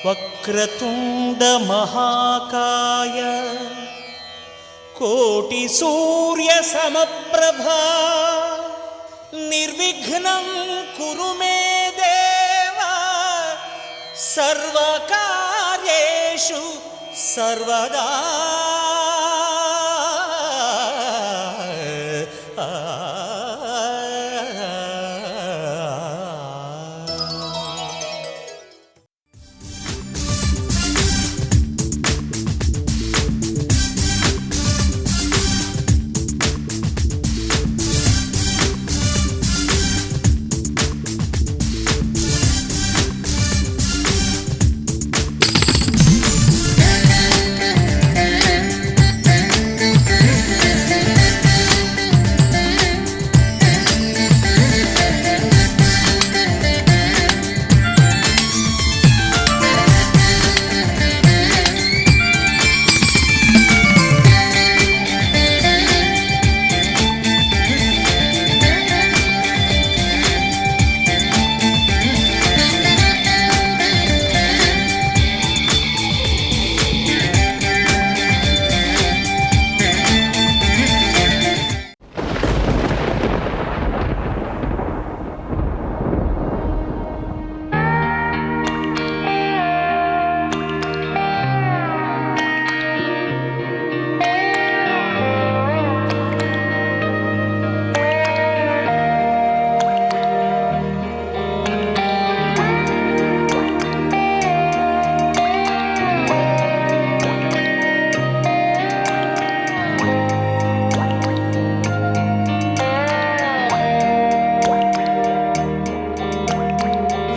వక్రతుండ మహాకాయ కోటి సూర్య సమప్రభా నిర్విఘ్నం కురు మే దేవా సర్వకార్యేషు సర్వదా.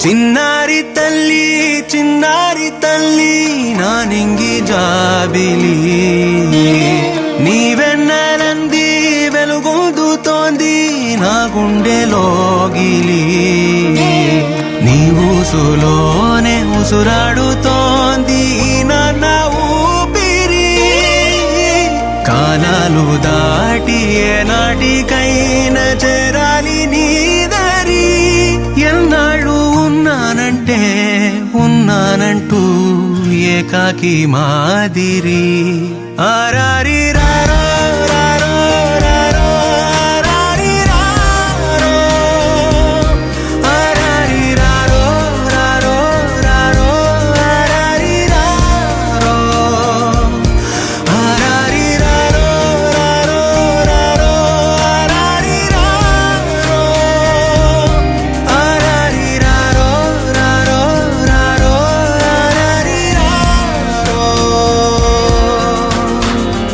చిన్నారి తల్లి నా నింగి జాబిలి నీవెన్నెలంది వెలుగొందుతోంది నా గుండెలోగిలి నీ ఊసులోనే ఉసురాడుతోంది నా ఊపిరి కాలాలు దాటి ఏనాటికైనా చేరాలి నీ దరి ఎన్నాళ్ళు ఉన్నానంటూ ఏకాకి మాదిరి ఆరారి రారో రారో రారో ఆరారి రారో ఆరారి రారో రారో రారో ఆరారి రారో ఆరారి రారో రారో రారో ఆరారి రారో ఆరారి రారో రారో రారో ఆరారి రారో.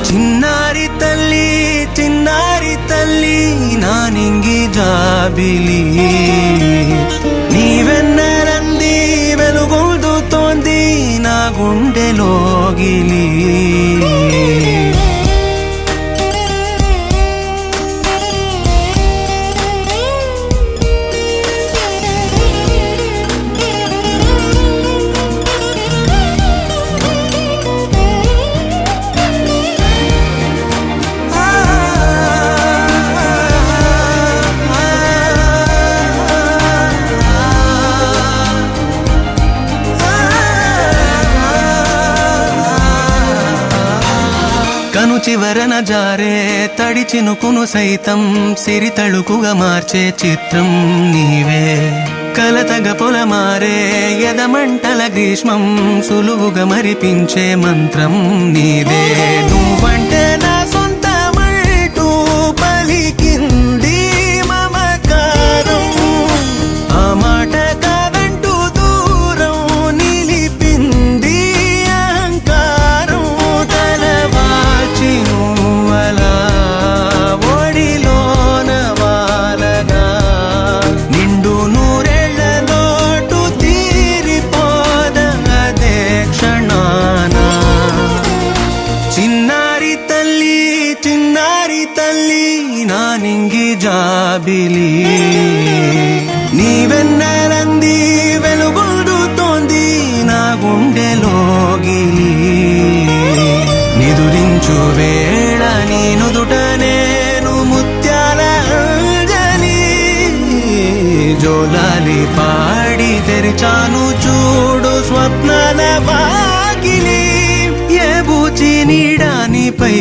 చిన్నారి తల్లి నా నింగి జాబిలి నీవెన్నెలంది వెలుగొందుతోంది నా గుండెలోగిలి కను చివరన జారే తడి చినుకును సైతం సిరి తళుకుగా మార్చే చిత్రం నీవే కలతగ పొలమారే ఎదమంటల గ్రీష్మం సులువుగా మరిపించే మంత్రం నీదే నువ్వంటే నా సొంతమంటూ పలికింది మమకారం ఆ మాట కాదంటూ దూరం నిలిపింది అహంకారం తలవాచి నువ్వలా ఒడిలోన వాలగా నిండు నూరేళ్ల లోటు తీరిపోదదే క్షణాన చిన్నారి తల్లి నా నింగి జాబిలి నీవెన్నెలంది వెలుగొందుతోంది నా గుండెలోగిలి నిదురించు వేళ నీ నుదుట నేను ముత్యాల అంజలి అయ్యో లాలి పాడి తెరిచాను చూడు స్వప్నాల వాకిలి ఏ బూచి నీడానిపై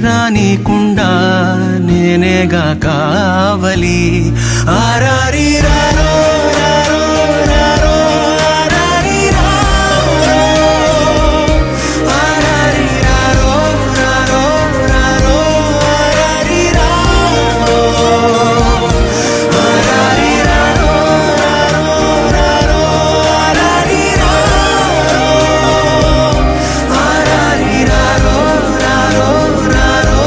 రానికుండా నేనేగా కావలి ఆరారి రారో రారో రారో ఆరారి రారో ఆరారి రారో రారో రారో ఆరారి రారో ఆరారి రారో రారో ఆరారి రారో ఆరారి రారో రారో రారో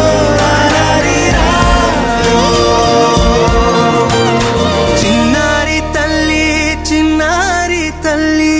ఆరారి రారో చిన్నారి తల్లి